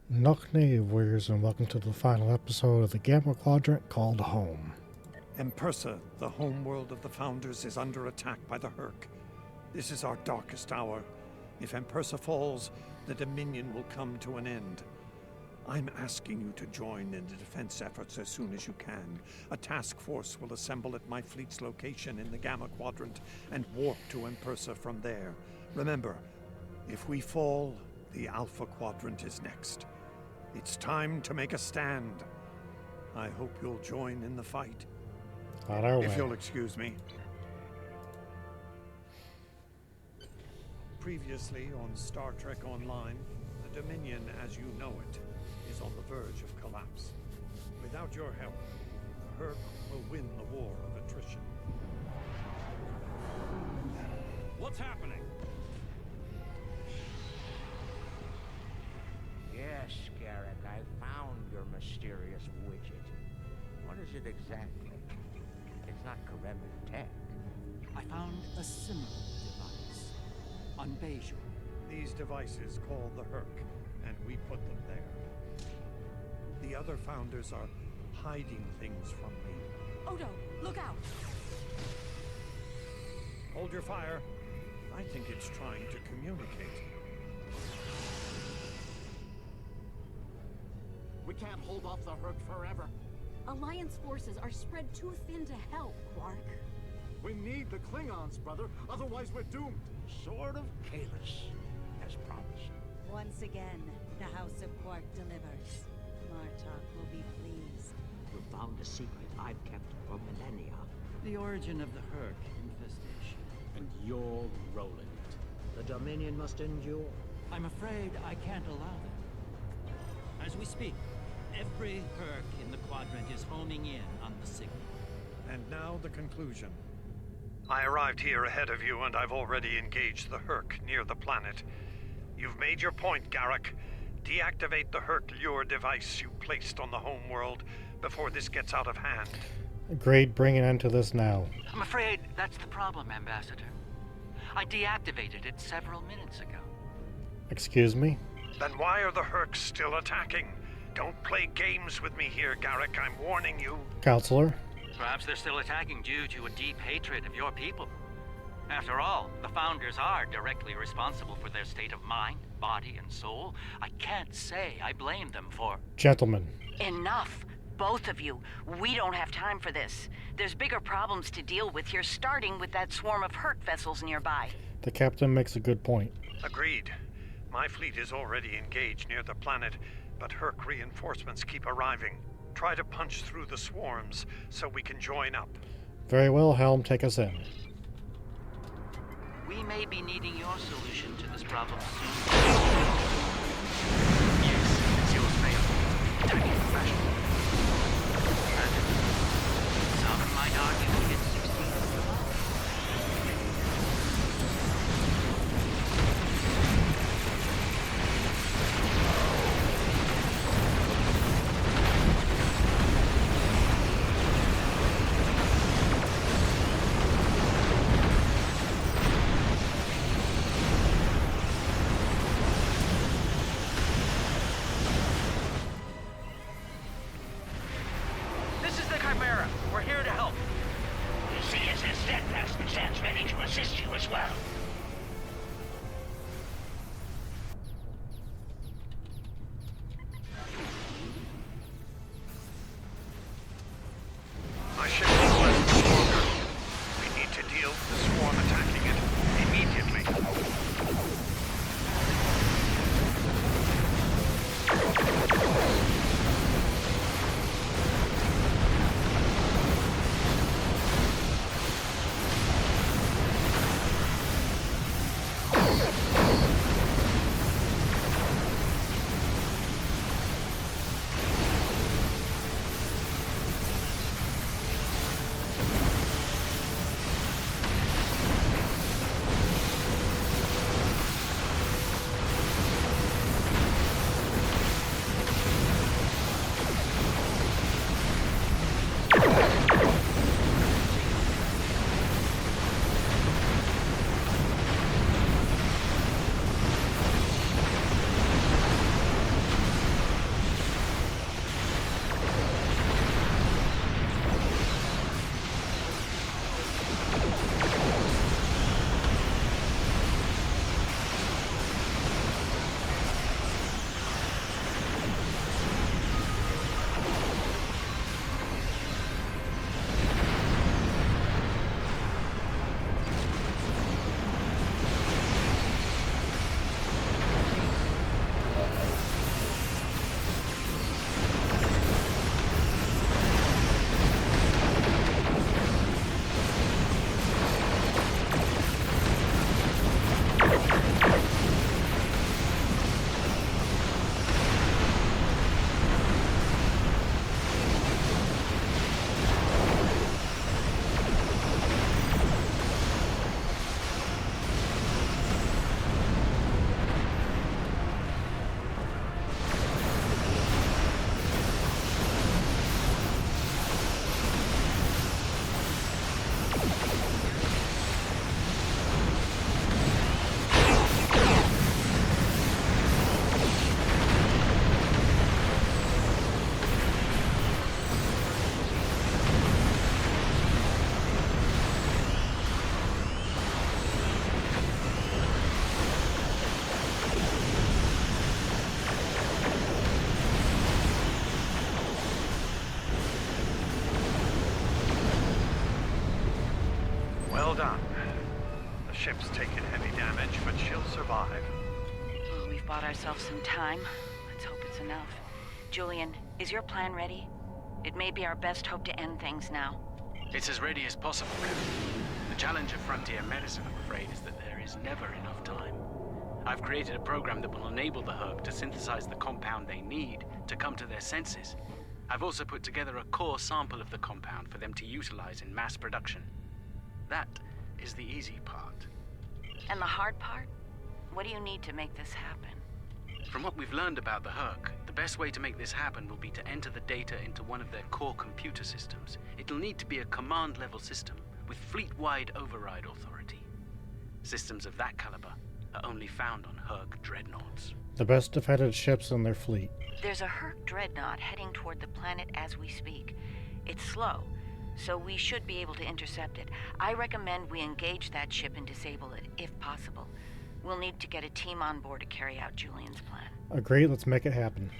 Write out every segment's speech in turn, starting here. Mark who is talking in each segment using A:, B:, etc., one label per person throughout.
A: Knock-nay, warriors, and welcome to the final episode of the Gamma Quadrant called Home.
B: Empersa, the homeworld of the Founders, is under attack by the Herc. This is our darkest hour. If Empersa falls, the Dominion will come to an end. I'm asking you to join in the defense efforts as soon as you can. A task force will assemble at my fleet's location in the Gamma Quadrant and warp to Empersa from there. Remember, if we fall, the Alpha Quadrant is next. It's time to make a stand. I hope you'll join in the fight.
A: On our way.
B: If you'll excuse me. Previously on Star Trek Online, the Dominion as you know it is on the verge of collapse. Without your help, the Herc will win the war of attrition. What's happening?
C: Yes, Garrick, I found your mysterious widget. What is it exactly? It's not Karemid tech.
D: I found a similar device on Bejor.
B: These devices call the Herc, and we put them there. The other Founders are hiding things from me.
E: Odo, look out!
B: Hold your fire. I think it's trying to communicate.
F: We can't hold off the Herc forever.
E: Alliance forces are spread too thin to help, Quark.
F: We need the Klingons, brother. Otherwise, we're doomed.
C: Sword of Kalis, as promised.
G: Once again, the House of Quark delivers. Martok will be pleased.
H: You found a secret I've kept for millennia.
D: The origin of the Herc infestation.
H: And you're rolling it. The Dominion must endure.
D: I'm afraid I can't allow that. As we speak, every Herc in the quadrant is homing in on the signal.
B: And now the conclusion. I arrived here ahead of you, and I've already engaged the Herc near the planet. You've made your point, Garrick. Deactivate the Herc lure device you placed on the homeworld before this gets out of hand.
A: Agreed, bring an end to this now.
D: I'm afraid that's the problem, Ambassador. I deactivated it several minutes ago.
A: Excuse me?
B: Then why are the Hercs still attacking? Don't play games with me here, Garrick. I'm warning you.
A: Counselor?
D: Perhaps they're still attacking due to a deep hatred of your people. After all, the Founders are directly responsible for their state of mind, body, and soul. I can't say I blame them for...
A: Gentlemen.
E: Enough! Both of you. We don't have time for this. There's bigger problems to deal with here, starting with that swarm of Herc vessels nearby.
A: The captain makes a good point.
B: Agreed. My fleet is already engaged near the planet, but Herc reinforcements keep arriving. Try to punch through the swarms so we can join up.
A: Very well, Helm, take us in.
D: We may be needing your solution to this problem soon.
B: Yes, it's yours, ma'am. Attacking professional.
D: Some might argue it's succeeded.
B: ship's taken heavy damage, but she'll survive.
E: Well, we've bought ourselves some time. Let's hope it's enough. Julian, is your plan ready? It may be our best hope to end things now.
I: It's as ready as possible, Captain. The challenge of frontier medicine, I'm afraid, is that there is never enough time. I've created a program that will enable the Herc to synthesize the compound they need to come to their senses. I've also put together a core sample of the compound for them to utilize in mass production. That is the easy part.
E: And the hard part? What do you need to make this happen?
I: From what we've learned about the Herc, the best way to make this happen will be to enter the data into one of their core computer systems. It'll need to be a command-level system with fleet-wide override authority. Systems of that caliber are only found on Herc dreadnoughts.
A: The best defended ships in their fleet.
E: There's a Herc dreadnought heading toward the planet as we speak. It's slow, so we should be able to intercept it. I recommend we engage that ship and disable it, if possible. We'll need to get a team on board to carry out Julian's plan.
A: Agreed, let's make it happen.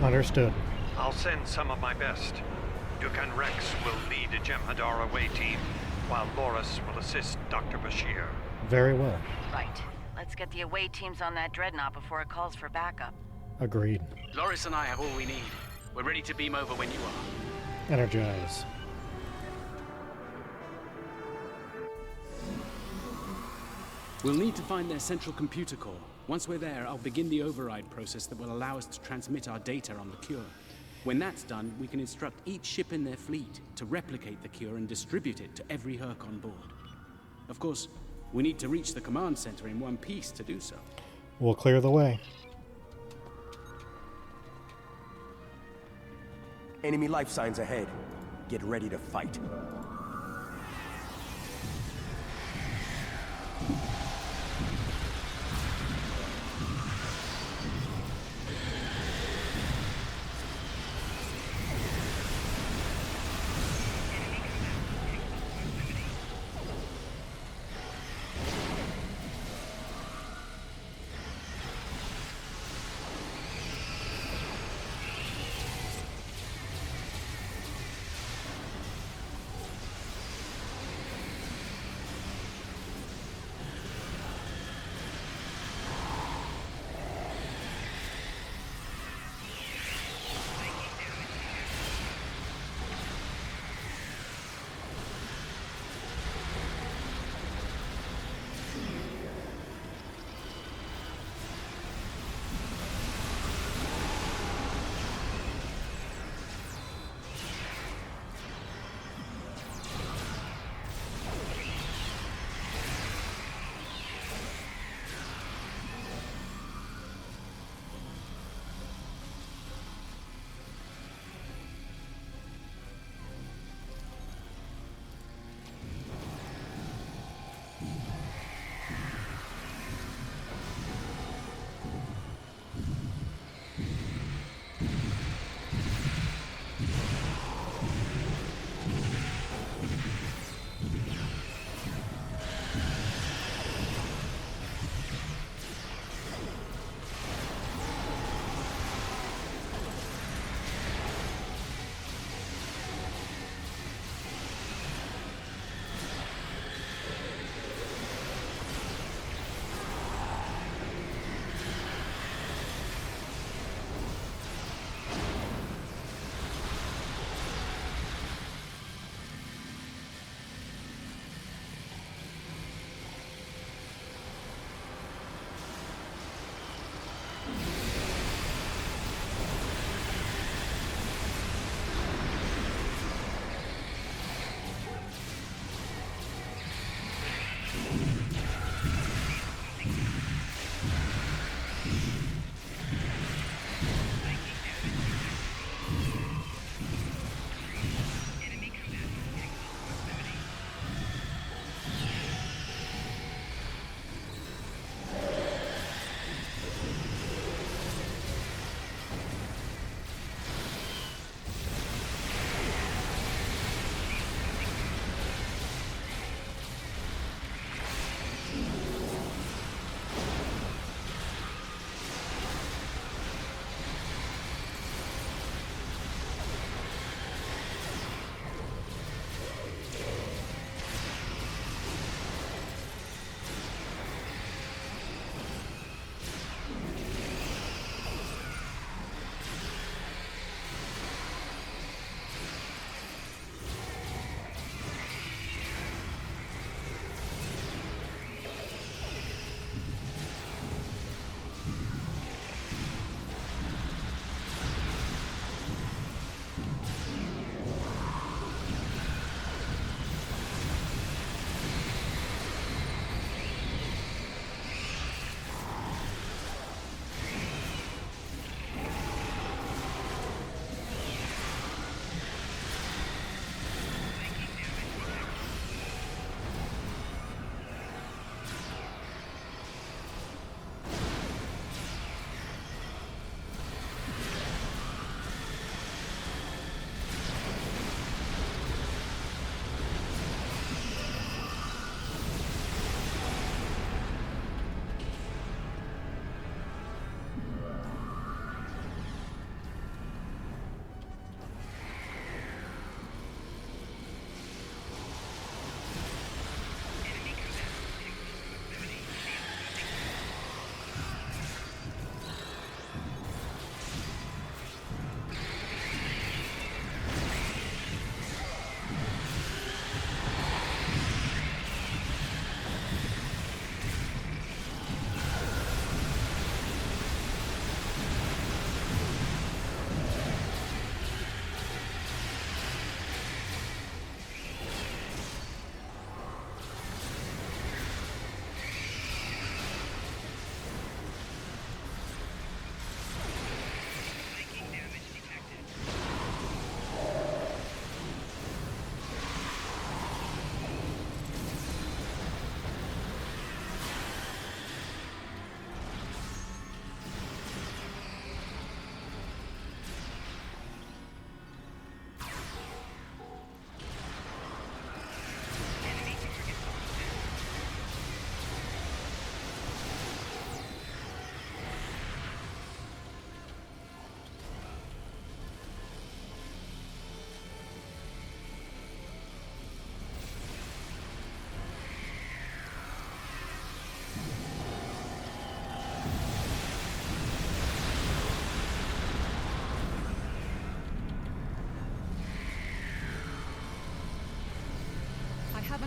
A: Understood.
B: I'll send some of my best. Dukan Rex will lead a Jem'Hadar away team, while Loris will assist Dr. Bashir.
A: Very well.
E: Right. Let's get the away teams on that dreadnought before it calls for backup.
A: Agreed.
I: Loris and I have all we need. We're ready to beam over when you are.
A: Energize.
J: We'll need to find their central computer core. Once we're there, I'll begin the override process that will allow us to transmit our data on the cure. When that's done, we can instruct each ship in their fleet to replicate the cure and distribute it to every Herc on board. Of course, we need to reach the command center in one piece to do so.
A: We'll clear the way.
K: Enemy life signs ahead. Get ready to fight.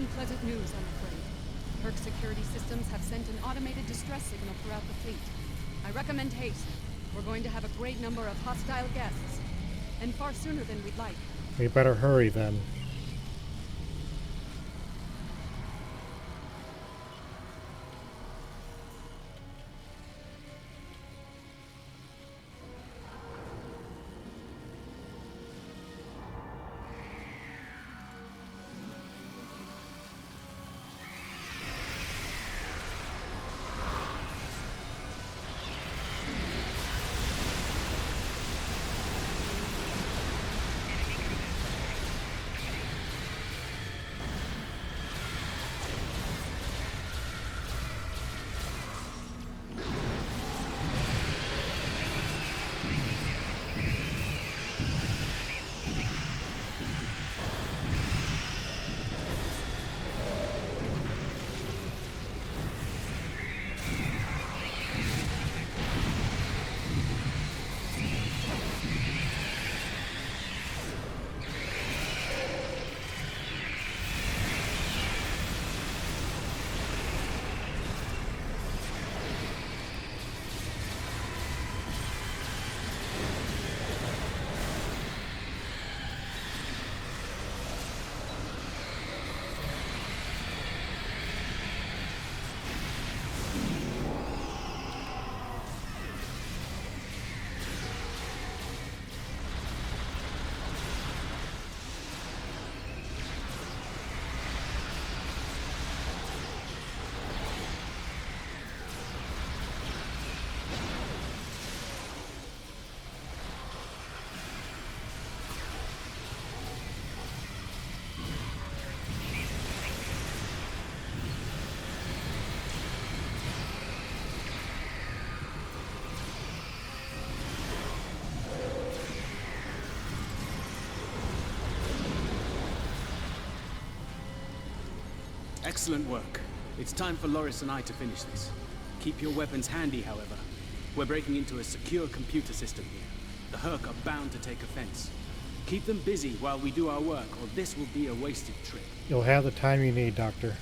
L: unpleasant news, I'm afraid. Herc security systems have sent an automated distress signal throughout the fleet. I recommend haste. We're going to have a great number of hostile guests, and far sooner than we'd like.
A: We better hurry then.
J: Excellent work. It's time for Loris and I to finish this. Keep your weapons handy, however. We're breaking into a secure computer system here. The Herc are bound to take offense. Keep them busy while we do our work, or this will be a wasted trip.
A: You'll have the time you need, Doctor.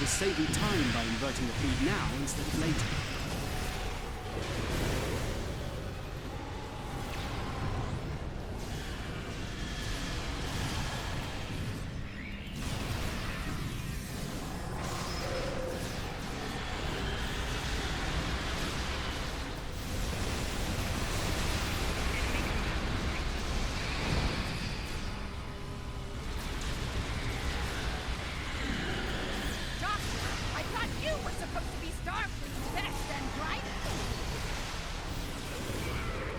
J: Saving time by inverting the feed now instead of later.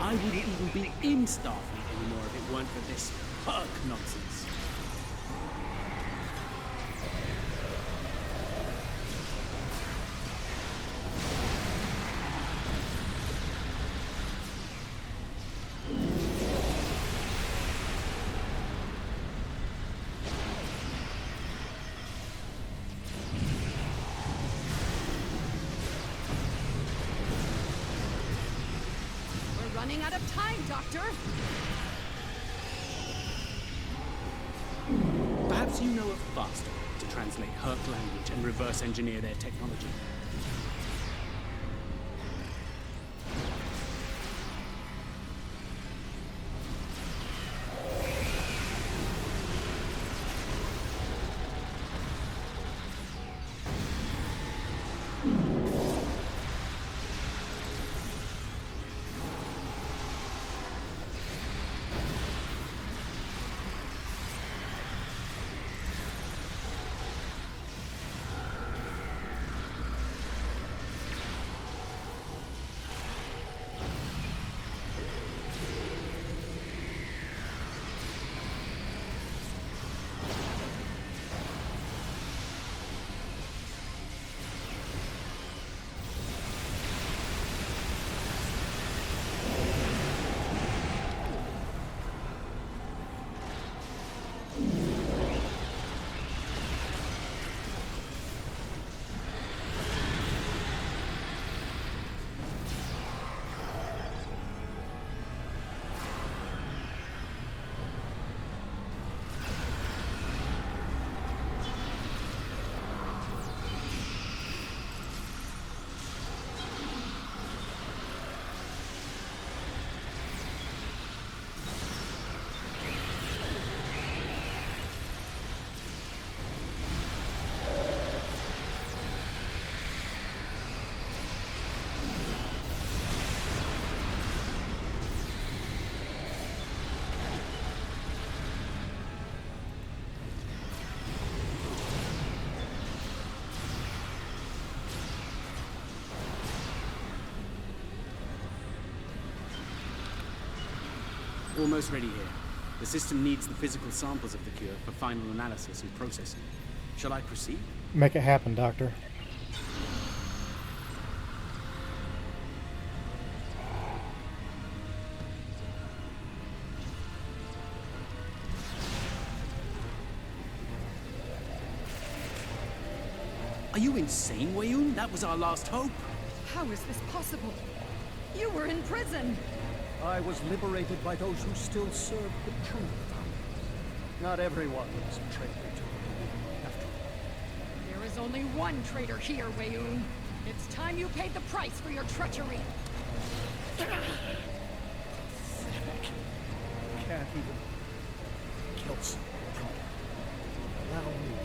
J: I wouldn't even be in Starfleet anymore if it weren't for this Herc nonsense.
L: Running out of time, Doctor!
J: Perhaps you know a faster way to translate Herc language and reverse engineer their technology. Almost ready here. The system needs the physical samples of the cure for final analysis and processing. Shall I proceed?
A: Make it happen, Doctor.
J: Are you insane, Wayun? That was our last hope.
L: How is this possible? You were in prison!
F: I was liberated by those who still serve the true founders. Not everyone is a traitor to the after all.
L: There is only one traitor here, Wayun. It's time you paid the price for your treachery.
F: Pathetic. Can't even kill someone. Allow me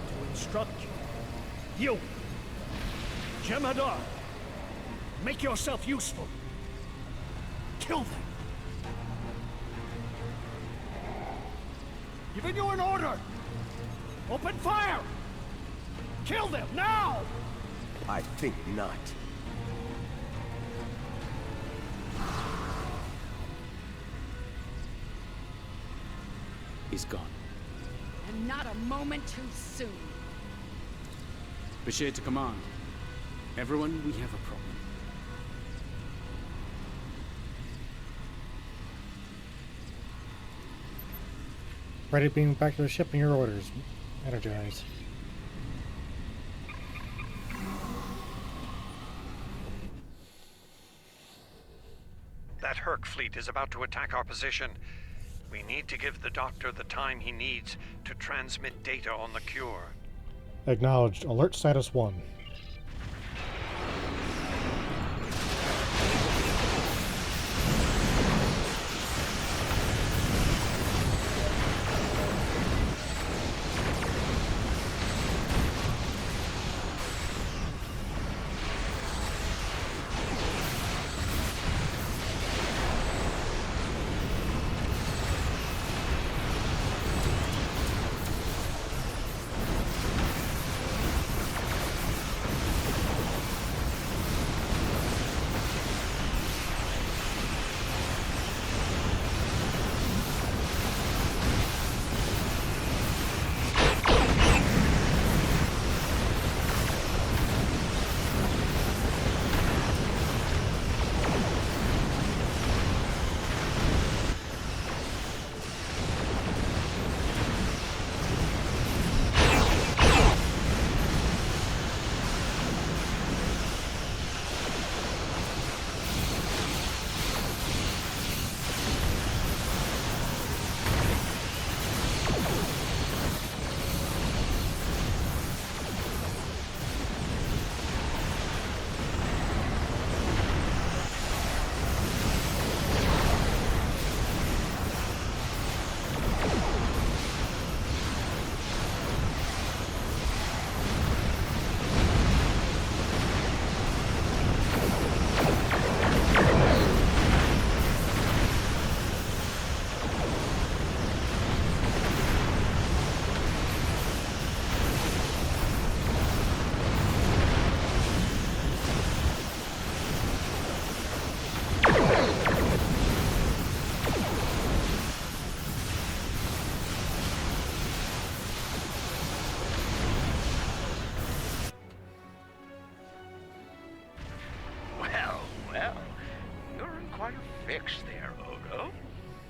F: to instruct you. You! Jemadar! Make yourself useful! Kill them! Giving you an order! Open fire! Kill them, now!
K: I think not.
J: He's gone.
L: And not a moment too soon.
J: Bashir to command. Everyone, we have a problem.
A: Ready to beam back to the ship in your orders. Energize.
B: That Herc fleet is about to attack our position. We need to give the Doctor the time he needs to transmit data on the cure.
A: Acknowledged. Alert status 1.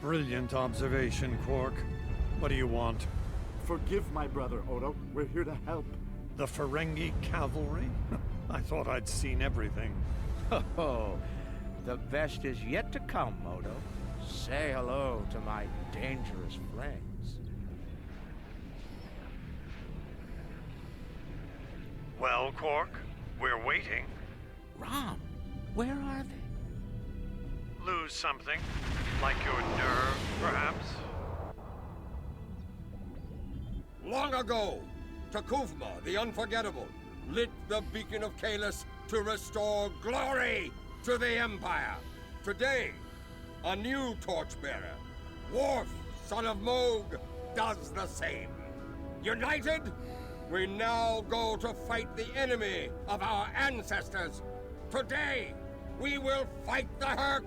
B: Brilliant observation, Quark. What do you want?
F: Forgive my brother, Odo. We're here to help.
B: The Ferengi cavalry? I thought I'd seen everything.
C: Oh, the best is yet to come, Odo. Say hello to my dangerous friends.
B: Well, Quark, we're waiting.
C: Rom, where are they?
B: Lose something? Like your nerve, perhaps?
M: Long ago, Takuvma, the Unforgettable, lit the beacon of Kahless to restore glory to the Empire. Today, a new torchbearer, Worf, son of Moog, does the same. United, we now go to fight the enemy of our ancestors. Today, we will fight the Herc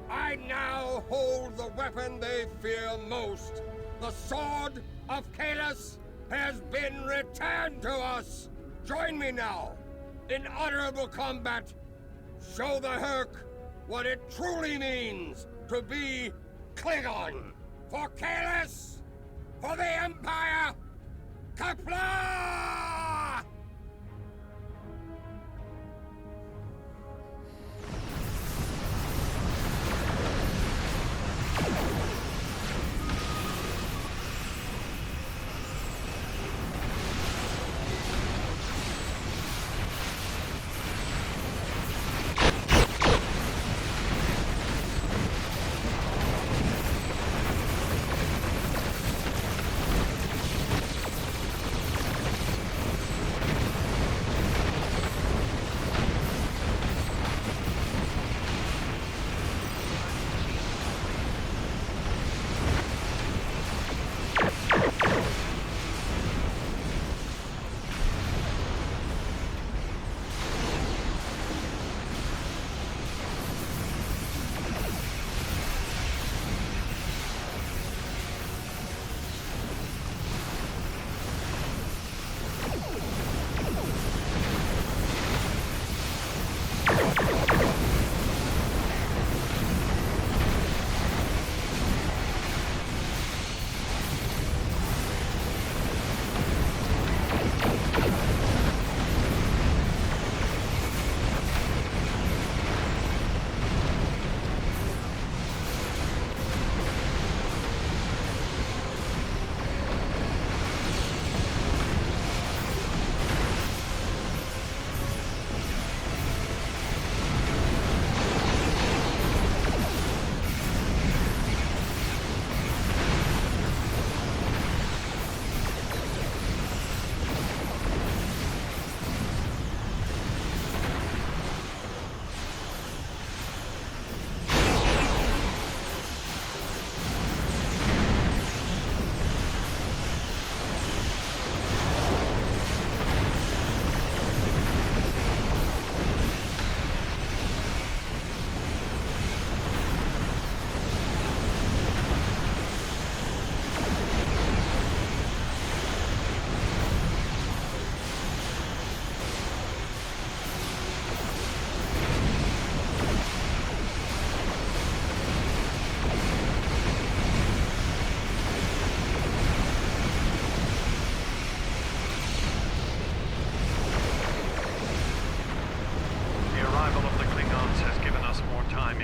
M: I now hold the weapon they fear most. The sword of Kalis has been returned to us. Join me now in honorable combat. Show the Herc what it truly means to be Klingon. For Kalis, for the Empire, Kapla!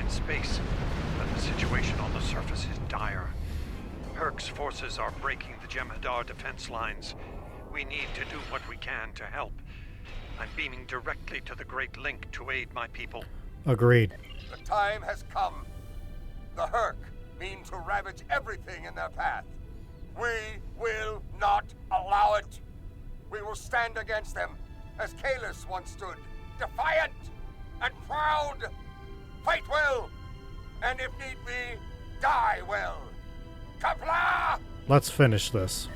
B: Space, but the situation on the surface is dire. Herc's forces are breaking the Jem'Hadar defense lines. We need to do what we can to help. I'm beaming directly to the Great Link to aid my people.
A: Agreed.
M: The time has come. The Herc mean to ravage everything in their path. We will not allow it. We will stand against them, as Kalis once stood, defiant and proud. Fight well, and if need be, die well. Kapla!
A: Let's finish this.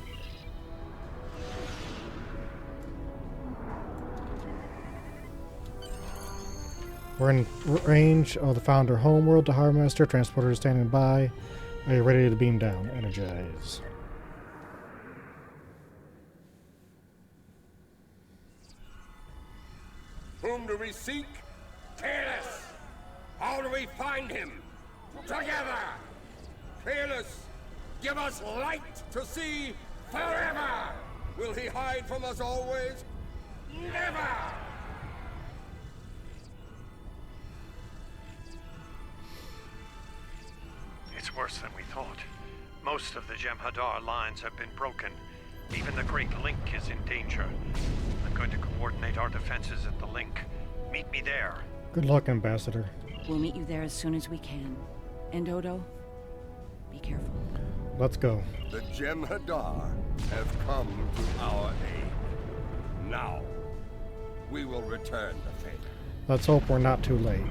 A: We're in range of the Founder homeworld. The Harvester transporter is standing by. Are you ready to beam down? Energize.
M: Whom do we seek? Kalis! How do we find him? Together! Fearless, give us light to see forever! Will he hide from us always? Never!
B: It's worse than we thought. Most of the Jem'Hadar lines have been broken. Even the Great Link is in danger. I'm going to coordinate our defenses at the Link. Meet me there.
A: Good luck, Ambassador.
E: We'll meet you there as soon as we can. And Odo, be careful.
A: Let's go.
M: The Jem'Hadar have come to our aid. Now, we will return the favor.
A: Let's hope we're not too late.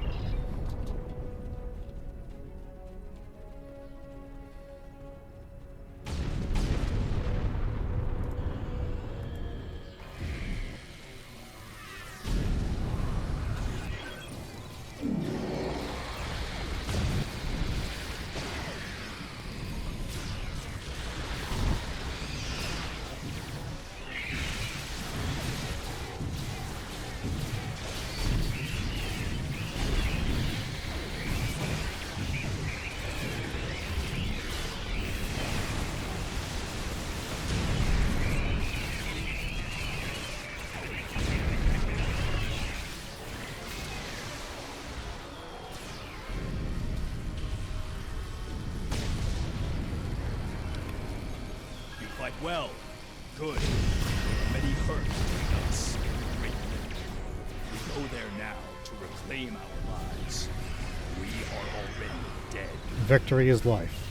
N: fight well. Good. Many hurt between us and Great Lake. We go there now to reclaim our lives. We are already dead.
A: Victory is life.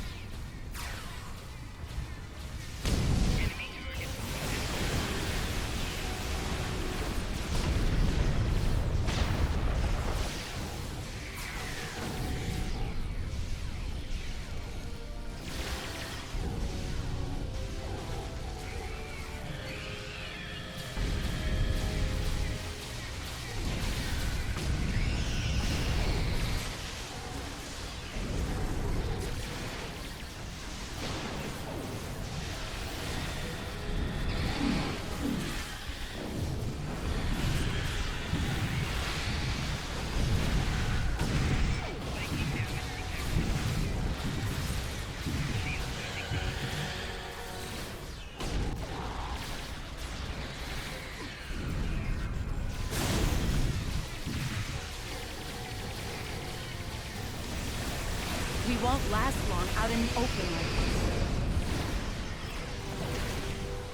E: We won't last long out in the open like this.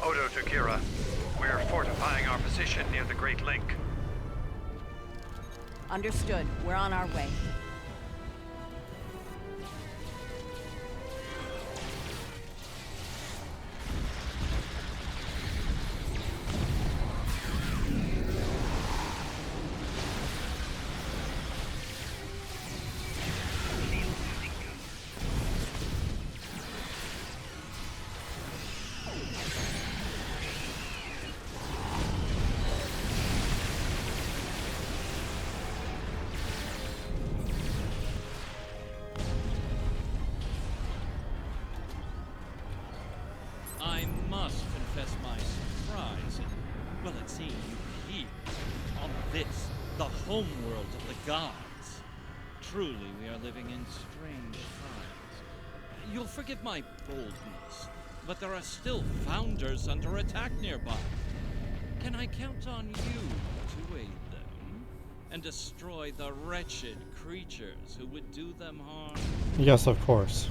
B: Odo to Kira. We're fortifying our position near the Great Link.
E: Understood. We're on our way.
O: I must confess my surprise at, well, at seeing you here, on this, the homeworld of the gods. Truly, we are living in strange times. You'll forgive my boldness, but there are still founders under attack nearby. Can I count on you to aid them and destroy the wretched creatures who would do them harm?
A: Yes, of course.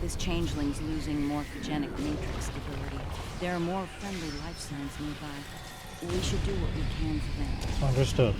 E: This changeling's losing morphogenic matrix stability. There are more friendly life signs nearby. We should do what we can for them.
A: Understood.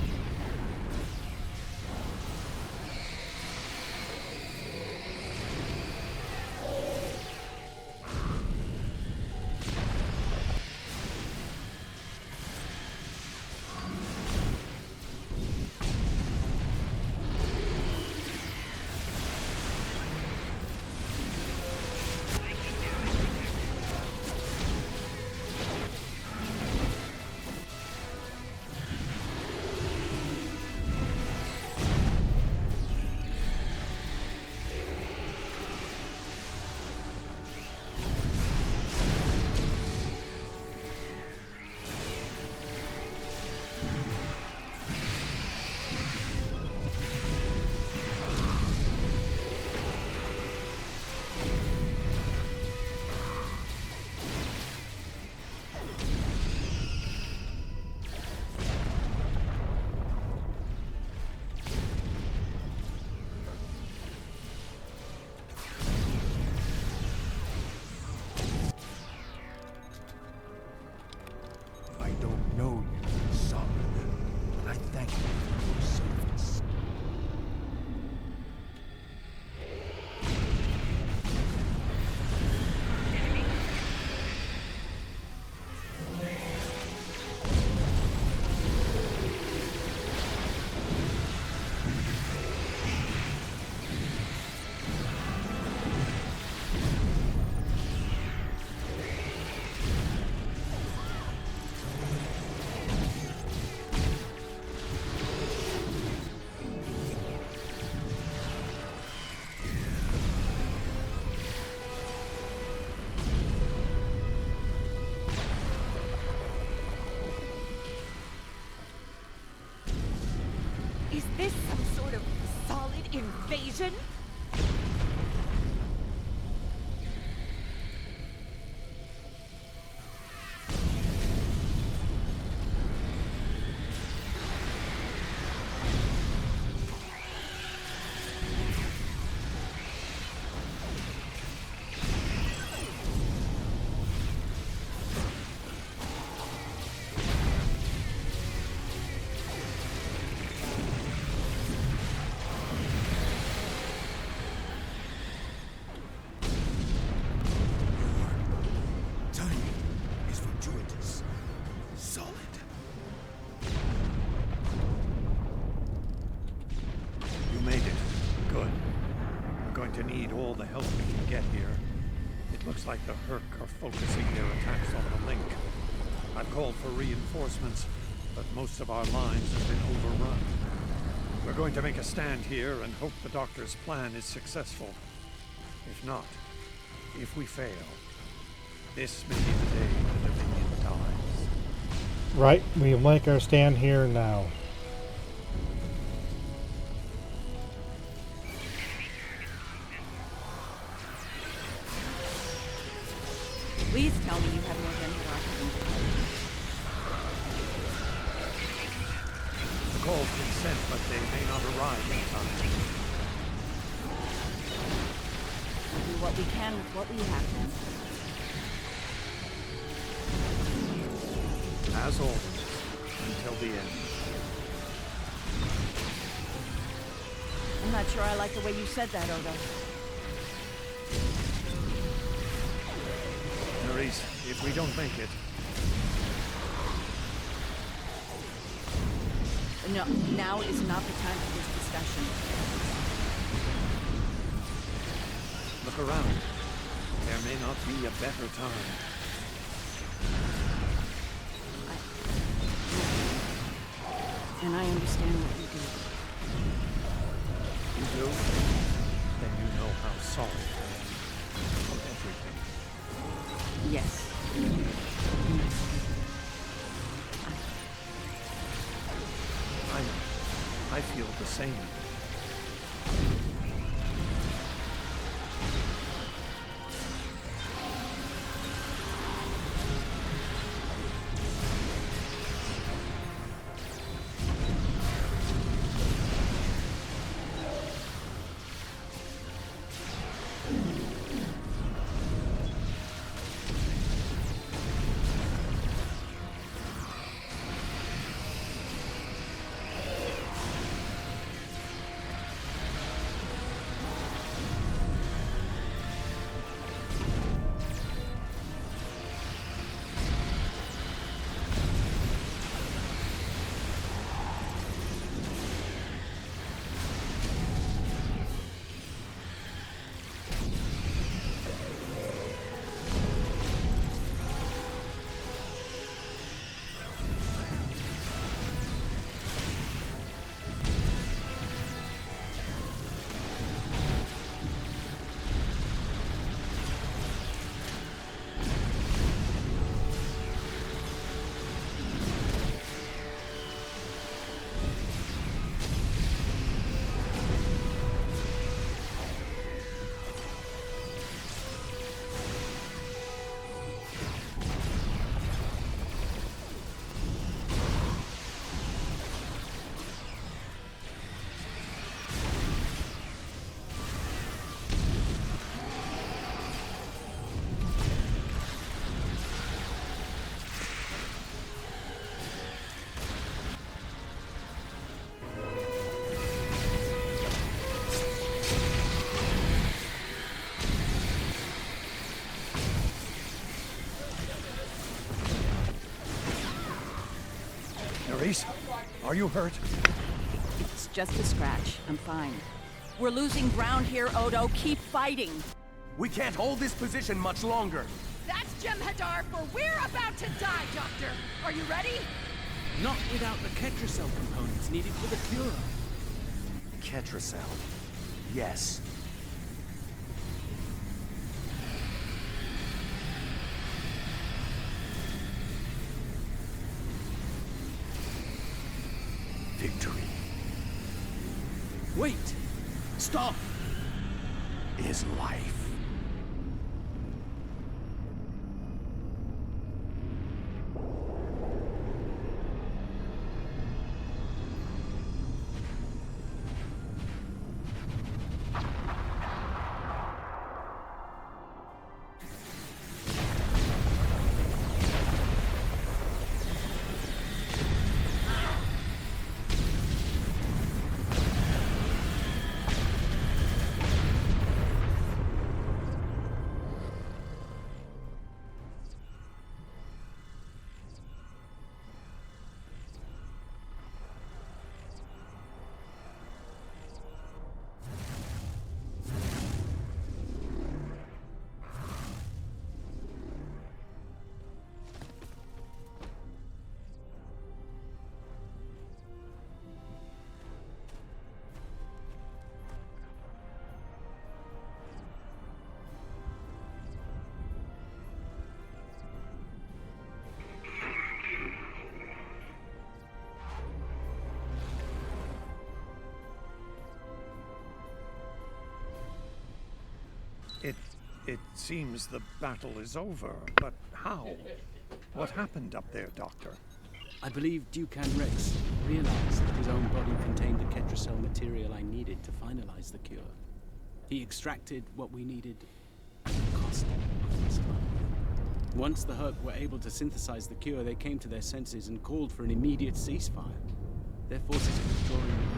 B: going to need all the help we can get here. It looks like the Herc are focusing their attacks on the Link. I've called for reinforcements, but most of our lines have been overrun. We're going to make a stand here and hope the Doctor's plan is successful. If not, if we fail, this may be the day the Dominion dies.
A: Right, we make our stand here now.
E: Please tell me you have more Jem'Hadar coming.
B: The call's been sent, but they may not arrive in time.
E: We'll do what we can with what we have then.
B: As always, until the end.
E: I'm not sure I like the way you said that, Odo.
B: Nerys, if we don't make it...
E: No, now is not the time for this discussion.
B: Look around. There may not be a better time.
E: And I understand what you do.
B: You do? Then you know how sorry I am for everything.
E: Yes.
B: I know. I feel the same. Nerys, are you hurt?
E: It's just a scratch. I'm fine. We're losing ground here, Odo. Keep fighting.
K: We can't hold this position much longer.
L: That's Jem'Hadar, for we're about to die, Doctor. Are you ready?
J: Not without the Ketracel components needed for the cure.
K: Ketracel. Yes. Victory.
J: Wait! Stop!
K: Is life.
B: It seems the battle is over, but how? What happened up there, Doctor?
J: I believe Dukan Rex realized that his own body contained the Ketracel material I needed to finalize the cure. He extracted what we needed at the cost of his life. Once the Herc were able to synthesize the cure, they came to their senses and called for an immediate ceasefire. Their forces are withdrawing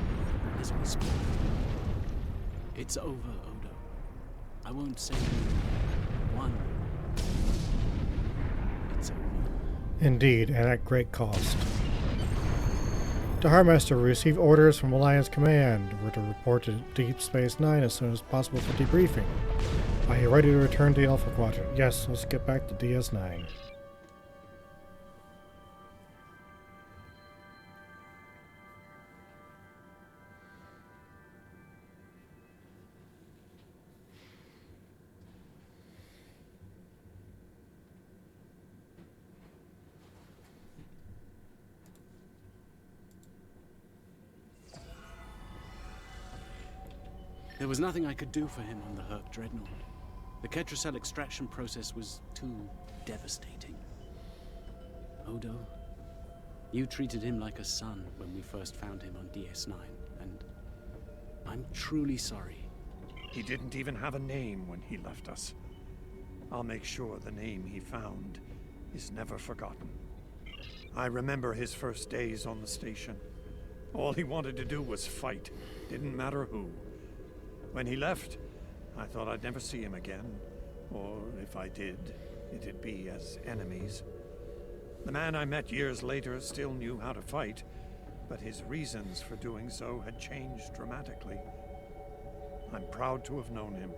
J: as we speak. It's over, Odo. I won't say one. It's over.
A: Indeed, and at great cost. Dahar Master, we received orders from Alliance Command. We're to report to Deep Space Nine as soon as possible for debriefing. Are you ready to return to the Alpha Quadrant? Yes, let's get back to DS9.
J: There was nothing I could do for him on the Herc Dreadnought. The Ketracel extraction process was too devastating. Odo, you treated him like a son when we first found him on DS9, and I'm truly sorry.
B: He didn't even have a name when he left us. I'll make sure the name he found is never forgotten. I remember his first days on the station. All he wanted to do was fight, didn't matter who. When he left, I thought I'd never see him again, or if I did, it'd be as enemies. The man I met years later still knew how to fight, but his reasons for doing so had changed dramatically. I'm proud to have known him.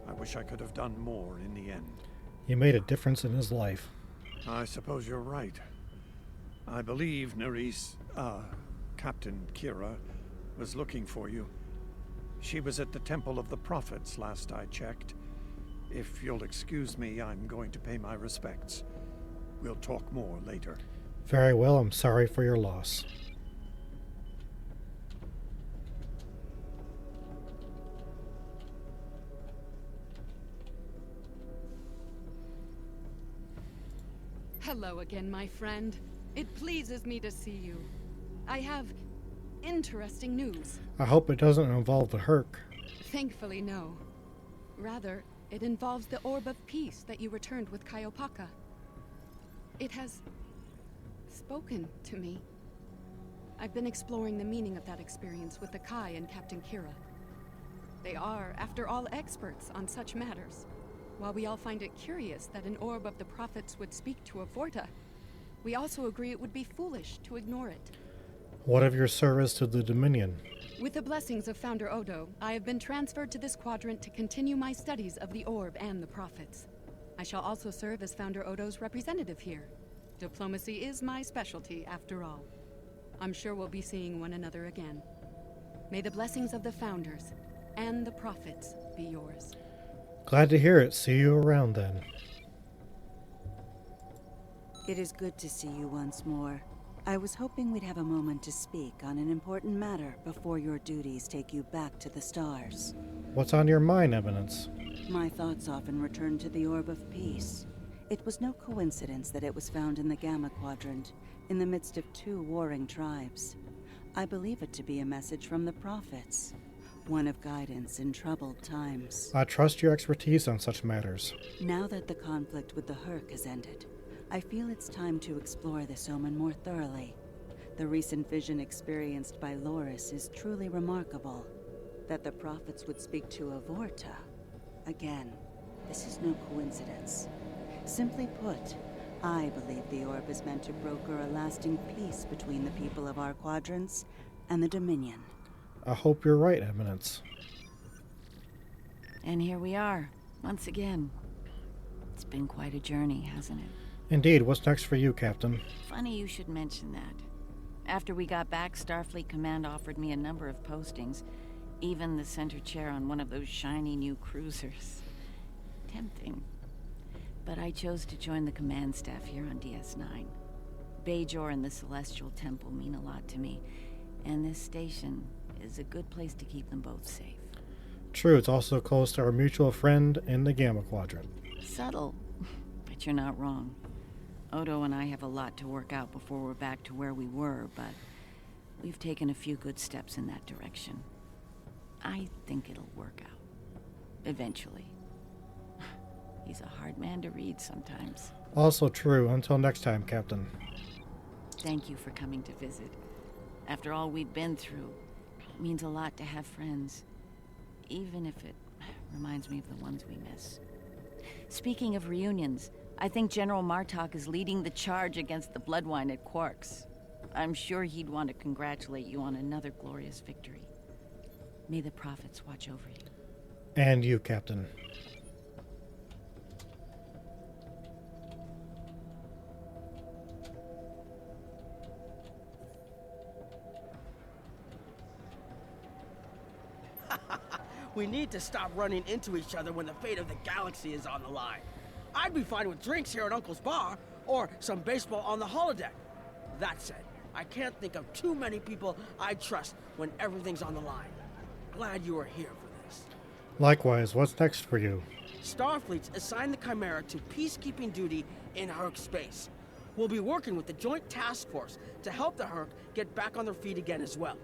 B: I wish I could have done more in the end.
A: You made a difference in his life.
B: I suppose you're right. I believe Captain Kira was looking for you. She was at the Temple of the Prophets last I checked. If you'll excuse me, I'm going to pay my respects. We'll talk more later.
A: Very well, I'm sorry for your loss.
L: Hello again, my friend. It pleases me to see you. I have interesting news.
A: I hope it doesn't involve the Herc.
L: Thankfully, no. Rather, it involves the Orb of Peace that you returned with Kaiopaka. It has spoken to me. I've been exploring the meaning of that experience with the Kai and Captain Kira. They are, after all, experts on such matters. While we all find it curious that an Orb of the Prophets would speak to a Vorta, we also agree it would be foolish to ignore it.
A: What of your service to the Dominion?
L: With the blessings of Founder Odo, I have been transferred to this quadrant to continue my studies of the Orb and the Prophets. I shall also serve as Founder Odo's representative here. Diplomacy is my specialty, after all. I'm sure we'll be seeing one another again. May the blessings of the Founders and the Prophets be yours.
A: Glad to hear it. See you around then.
G: It is good to see you once more. I was hoping we'd have a moment to speak on an important matter before your duties take you back to the stars.
A: What's on your mind, Eminence?
G: My thoughts often return to the Orb of Peace. It was no coincidence that it was found in the Gamma Quadrant, in the midst of two warring tribes. I believe it to be a message from the Prophets, one of guidance in troubled times.
A: I trust your expertise on such matters.
G: Now that the conflict with the Herc has ended, I feel it's time to explore this omen more thoroughly. The recent vision experienced by Loris is truly remarkable. That the Prophets would speak to a Vorta. Again, this is no coincidence. Simply put, I believe the Orb is meant to broker a lasting peace between the people of our quadrants and the Dominion.
A: I hope you're right, Eminence.
E: And here we are, once again. It's been quite a journey, hasn't it?
A: Indeed. What's next for you, Captain?
E: Funny you should mention that. After we got back, Starfleet Command offered me a number of postings. Even the center chair on one of those shiny new cruisers. Tempting. But I chose to join the command staff here on DS9. Bajor and the Celestial Temple mean a lot to me, and this station is a good place to keep them both safe.
A: True, it's also close to our mutual friend in the Gamma Quadrant.
E: Subtle, but you're not wrong. Odo and I have a lot to work out before we're back to where we were, but we've taken a few good steps in that direction. I think it'll work out. Eventually. He's a hard man to read sometimes.
A: Also true. Until next time, Captain.
E: Thank you for coming to visit. After all we've been through, it means a lot to have friends. Even if it reminds me of the ones we miss. Speaking of reunions, I think General Martok is leading the charge against the Bloodwine at Quark's. I'm sure he'd want to congratulate you on another glorious victory. May the prophets watch over you.
A: And you, Captain.
P: We need to stop running into each other when the fate of the galaxy is on the line. I'd be fine with drinks here at Uncle's bar, or some baseball on the holodeck. That said, I can't think of too many people I trust when everything's on the line. Glad you are here for this.
A: Likewise, what's next for you?
P: Starfleet's assigned the Chimera to peacekeeping duty in Herc space. We'll be working with the Joint Task Force to help the Herc get back on their feet again as well.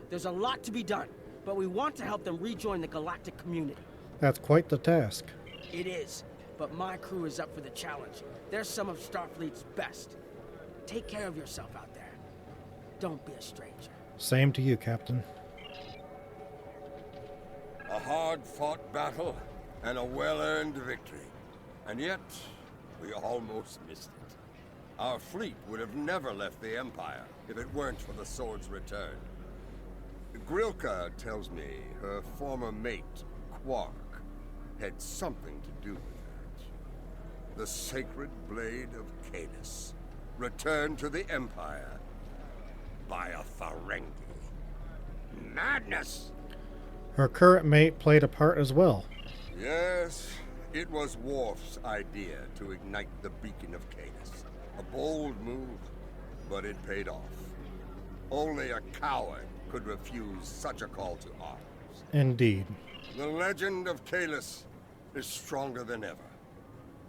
P: There's a lot to be done, but we want to help them rejoin the galactic community.
A: That's quite the task.
P: It is, but my crew is up for the challenge. They're some of Starfleet's best. Take care of yourself out there. Don't be a stranger.
A: Same to you, Captain.
M: A hard-fought battle and a well-earned victory. And yet, we almost missed it. Our fleet would have never left the Empire if it weren't for the Sword's return. Grilka tells me her former mate, Quark, had something to do with that. The sacred blade of Kalis, returned to the Empire by a Ferengi. Madness!
A: Her current mate played a part as well.
M: Yes, it was Worf's idea to ignite the beacon of Kalis. A bold move, but it paid off. Only a coward could refuse such a call to arms.
A: Indeed.
M: The legend of Kalis is stronger than ever.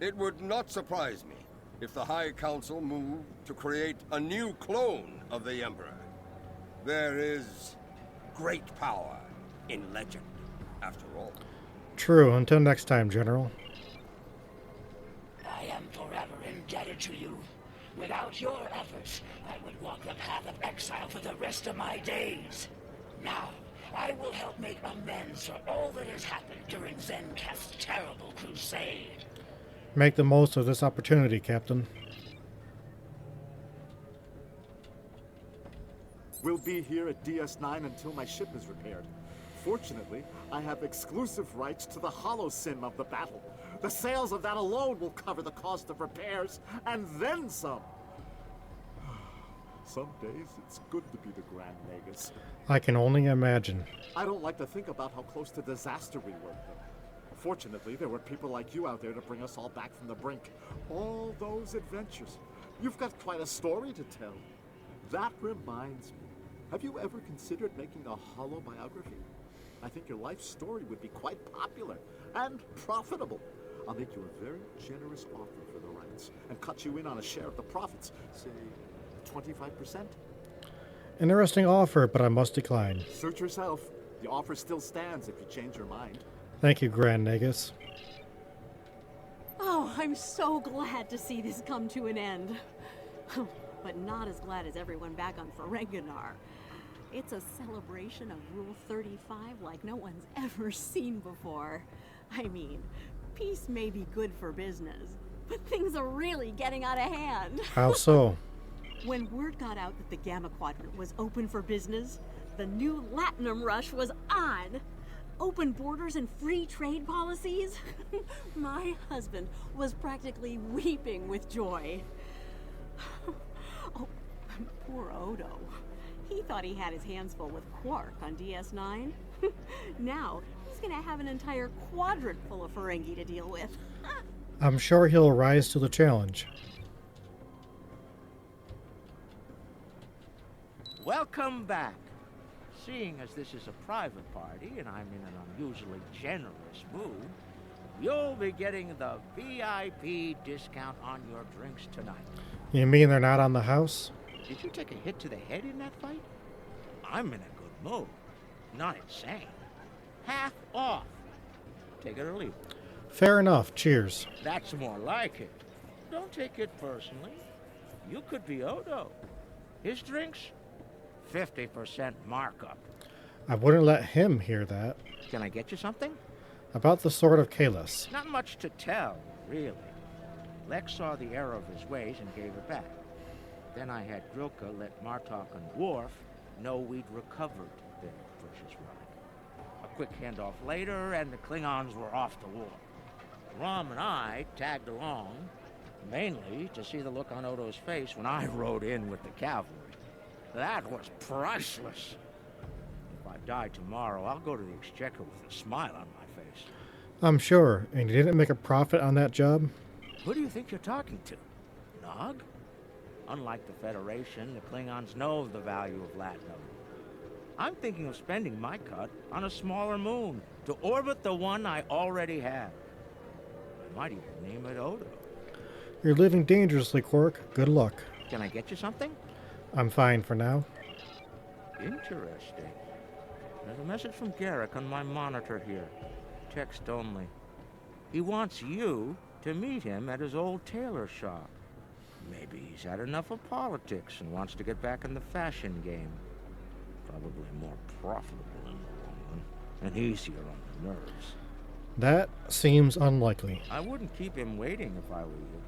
M: It would not surprise me if the High Council moved to create a new clone of the Emperor. There is great power in legend, after all.
A: True. Until next time, General.
Q: I am forever indebted to you. Without your efforts, I would walk the path of exile for the rest of my days. Now, I will help make amends for all that has happened during Zencast's terrible crusade.
A: Make the most of this opportunity, Captain.
R: We'll be here at DS9 until my ship is repaired. Fortunately, I have exclusive rights to the holosim of the battle. The sales of that alone will cover the cost of repairs, and then some. Some days, it's good to be the Grand Nagus.
A: I can only imagine.
R: I don't like to think about how close to disaster we were, though. Fortunately, there were people like you out there to bring us all back from the brink. All those adventures. You've got quite a story to tell. That reminds me. Have you ever considered making a holobiography? I think your life story would be quite popular and profitable. I'll make you a very generous offer for the rights and cut you in on a share of the profits, say 25%.
A: Interesting offer, but I must decline.
R: Suit yourself. The offer still stands if you change your mind.
A: Thank you, Grand Nagus.
S: Oh, I'm so glad to see this come to an end. But not as glad as everyone back on Ferenginar. It's a celebration of Rule 35 like no one's ever seen before. I mean, peace may be good for business, but things are really getting out of hand.
A: How so?
S: When word got out that the Gamma Quadrant was open for business, the new Latinum rush was on. Open borders and free trade policies? My husband was practically weeping with joy. Oh, poor Odo. He thought he had his hands full with Quark on DS9. Now, he's gonna have an entire quadrant full of Ferengi to deal with.
A: I'm sure he'll rise to the challenge.
C: Welcome back. seeing as this is a private party and I'm in an unusually generous mood, you'll be getting the VIP discount on your drinks tonight.
A: You mean they're not on the house?
C: Did you take a hit to the head in that fight? I'm in a good mood. Not insane. Half off. Take it or leave it.
A: Fair enough. Cheers.
C: That's more like it. Don't take it personally. You could be Odo. His drinks, 50% markup.
A: I wouldn't let him hear that.
C: Can I get you something?
A: About the Sword of Kalis.
C: Not much to tell, really. Lex saw the error of his ways and gave it back. Then I had Grilka let Martok and Worf know we'd recovered their precious relic. A quick handoff later, and the Klingons were off to war. Rom and I tagged along, mainly to see the look on Odo's face when I rode in with the cavalry. That was priceless. If I die tomorrow, I'll go to the Exchequer with a smile on my face.
A: I'm sure. And you didn't make a profit on that job?
C: Who do you think you're talking to? Nog? Unlike the Federation, the Klingons know the value of Latinum. I'm thinking of spending my cut on a smaller moon to orbit the one I already have. I might even name it Odo.
A: You're living dangerously, Quark. Good luck.
C: Can I get you something?
A: I'm fine for now.
C: Interesting. There's a message from Garrick on my monitor here. Text only. He wants you to meet him at his old tailor shop. Maybe he's had enough of politics and wants to get back in the fashion game. Probably more profitable in the long run, and easier on the nerves.
A: That seems unlikely.
C: I wouldn't keep him waiting if I were you.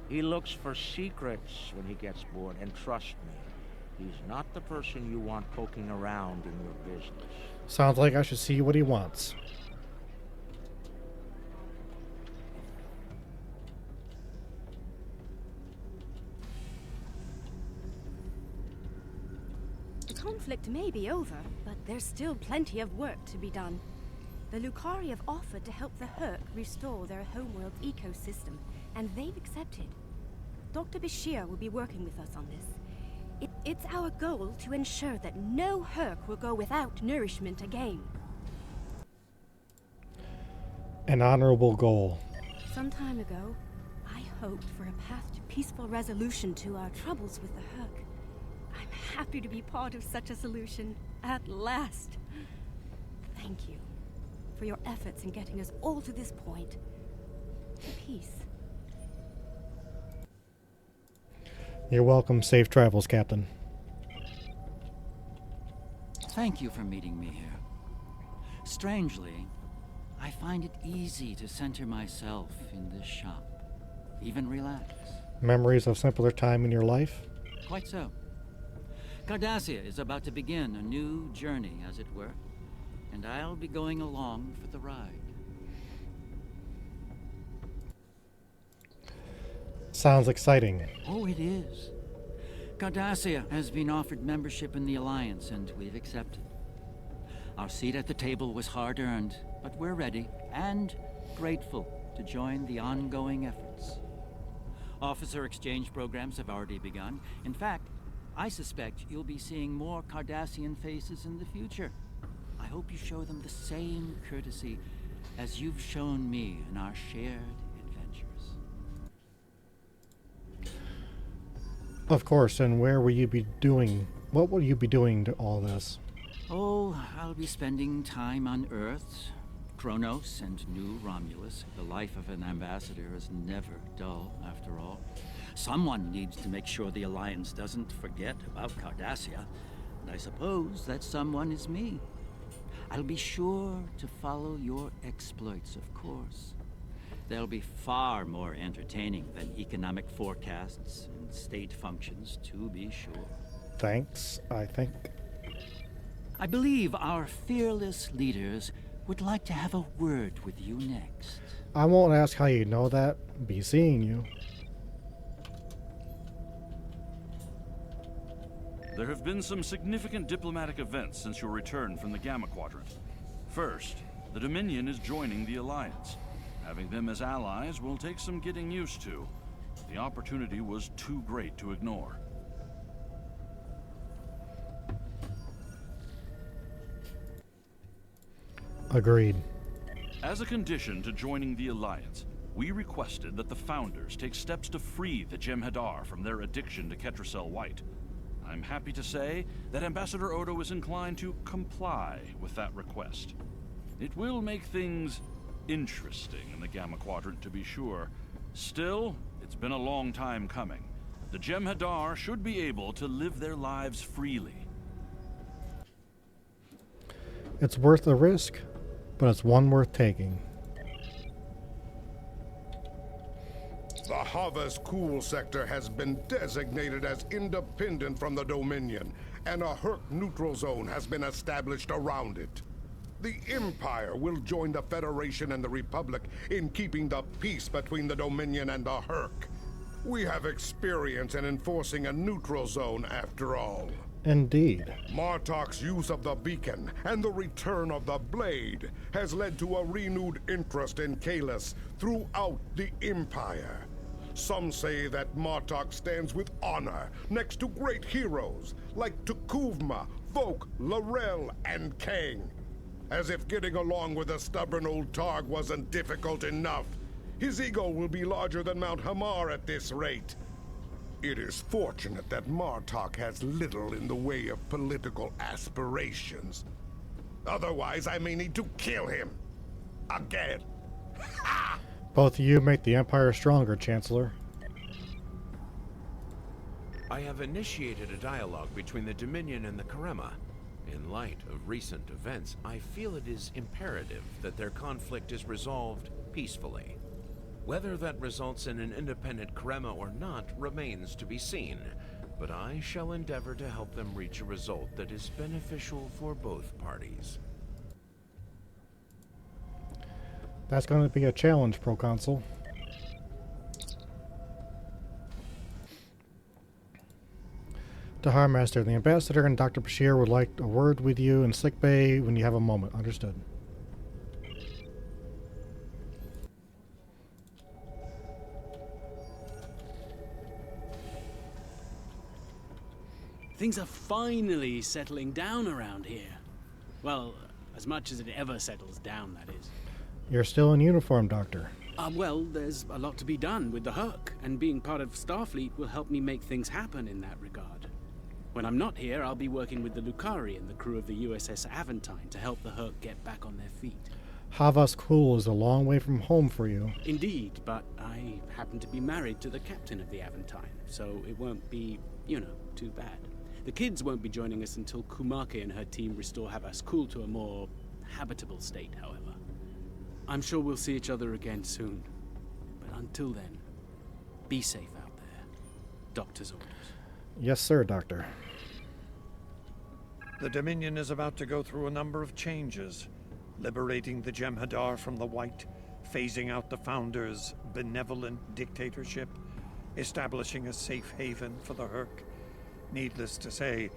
C: He looks for secrets when he gets bored, and trust me, he's not the person you want poking around in your business.
A: Sounds like I should see what he wants.
T: The conflict may be over, but there's still plenty of work to be done. The Lucari have offered to help the Herc restore their homeworld ecosystem, and they've accepted. Dr. Bashir will be working with us on this. It's our goal to ensure that no Herc will go without nourishment again.
A: An honorable goal.
T: Some time ago, I hoped for a path to peaceful resolution to our troubles with the Herc. I'm happy to be part of such a solution, at last. Thank you for your efforts in getting us all to this point. Peace.
A: You're welcome. Safe travels, Captain.
U: Thank you for meeting me here. Strangely, I find it easy to center myself in this shop. Even relax.
A: Memories of simpler time in your life?
U: Quite so. Cardassia is about to begin a new journey, as it were, and I'll be going along for the ride.
A: Sounds exciting.
U: Oh, it is. Cardassia has been offered membership in the Alliance, and we've accepted. Our seat at the table was hard-earned, but we're ready and grateful to join the ongoing efforts. Officer exchange programs have already begun. In fact, I suspect you'll be seeing more Cardassian faces in the future. I hope you show them the same courtesy as you've shown me in our shared adventures.
A: Of course, and where will you be doing? What will you be doing to all this?
U: Oh, I'll be spending time on Earth, Kronos, and New Romulus. The life of an ambassador is never dull, after all. Someone needs to make sure the Alliance doesn't forget about Cardassia, and I suppose that someone is me. I'll be sure to follow your exploits, of course. They'll be far more entertaining than economic forecasts and state functions, to be sure.
A: Thanks, I think.
U: I believe our fearless leaders would like to have a word with you next.
A: I won't ask how you know that. Be seeing you.
V: There have been some significant diplomatic events since your return from the Gamma Quadrant. First, the Dominion is joining the Alliance. Having them as allies will take some getting used to. The opportunity was too great to ignore.
A: Agreed.
V: As a condition to joining the Alliance, we requested that the Founders take steps to free the Jem'Hadar from their addiction to Ketracel White. I'm happy to say that Ambassador Odo is inclined to comply with that request. It will make things interesting in the Gamma Quadrant, to be sure. Still, it's been a long time coming. The Jem'Hadar should be able to live their lives freely.
A: It's worth the risk, but it's one worth taking.
D: The Havas Cool sector has been designated as independent from the Dominion, and a Herc neutral zone has been established around it. The Empire will join the Federation and the Republic in keeping the peace between the Dominion and the Herc. We have experience in enforcing a neutral zone after all.
A: Indeed.
D: Martok's use of the beacon and the return of the blade has led to a renewed interest in Kahless throughout the Empire. Some say that Martok stands with honor next to great heroes like Tukuvma, Vok, L'Rell, and Kang. As if getting along with a stubborn old Targ wasn't difficult enough. His ego will be larger than Mount Hamar at this rate. It is fortunate that Martok has little in the way of political aspirations. Otherwise, I may need to kill him. Again.
A: Both of you make the Empire stronger, Chancellor.
H: I have initiated a dialogue between the Dominion and the Karema. In light of recent events, I feel it is imperative that their conflict is resolved peacefully. Whether that results in an independent Karema or not remains to be seen, but I shall endeavor to help them reach a result that is beneficial for both parties.
A: That's going to be a challenge, Proconsul. Tahar Master, the Ambassador and Dr. Bashir would like a word with you in sickbay when you have a moment. Understood.
J: Things are finally settling down around here. Well, as much as it ever settles down, that is.
A: You're still in uniform, Doctor.
J: Well, there's a lot to be done with the Herc, and being part of Starfleet will help me make things happen in that regard. When I'm not here, I'll be working with the Lucari and the crew of the USS Aventine to help the Herc get back on their feet.
A: Havas Cool is a long way from home for you.
J: Indeed, but I happen to be married to the captain of the Aventine, so it won't be, too bad. The kids won't be joining us until Kumake and her team restore Havas Cool to a more habitable state, however. I'm sure we'll see each other again soon. But until then, be safe out there. Doctor's orders.
A: Yes, sir, Doctor.
B: The Dominion is about to go through a number of changes, liberating the Jem'Hadar from the White, phasing out the Founders' benevolent dictatorship, establishing a safe haven for the Herc. Needless to say,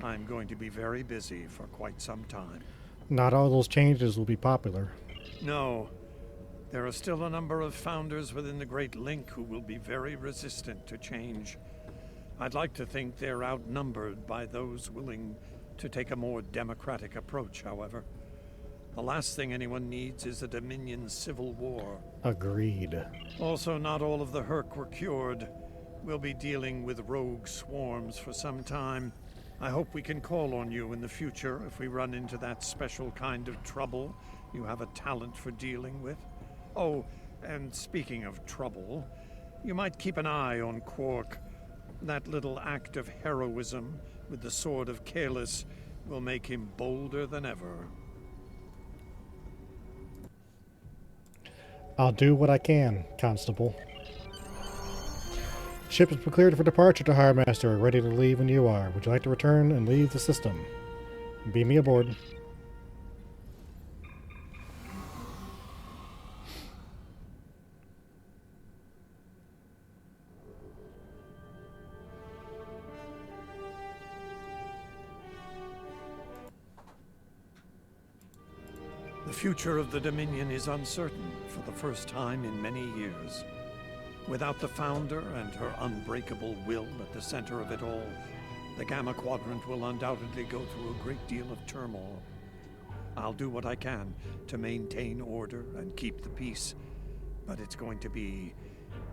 B: I'm going to be very busy for quite some time.
A: Not all those changes will be popular.
B: No. There are still a number of Founders within the Great Link who will be very resistant to change. I'd like to think they're outnumbered by those willing to take a more democratic approach, however. The last thing anyone needs is a Dominion civil war.
A: Agreed.
B: Also, not all of the Herc were cured. We'll be dealing with rogue swarms for some time. I hope we can call on you in the future if we run into that special kind of trouble you have a talent for dealing with. Oh, and speaking of trouble, you might keep an eye on Quark. That little act of heroism with the sword of Kahless will make him bolder than ever.
A: I'll do what I can, Constable. Ship has been cleared for departure, Tahar Master. Ready to leave when you are. Would you like to return and leave the system? Beam me aboard.
B: The future of the Dominion is uncertain for the first time in many years. Without the Founder and her unbreakable will at the center of it all, the Gamma Quadrant will undoubtedly go through a great deal of turmoil. I'll do what I can to maintain order and keep the peace, but it's going to be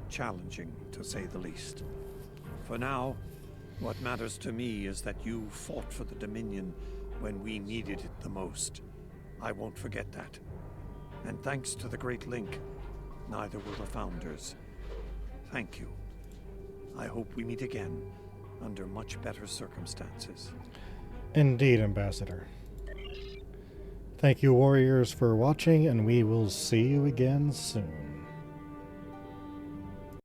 B: challenging, to say the least. For now, what matters to me is that you fought for the Dominion when we needed it the most. I won't forget that. And thanks to the Great Link, neither will the Founders. Thank you. I hope we meet again under much better circumstances.
A: Indeed, Ambassador. Thank you, warriors, for watching, and we will see you again soon.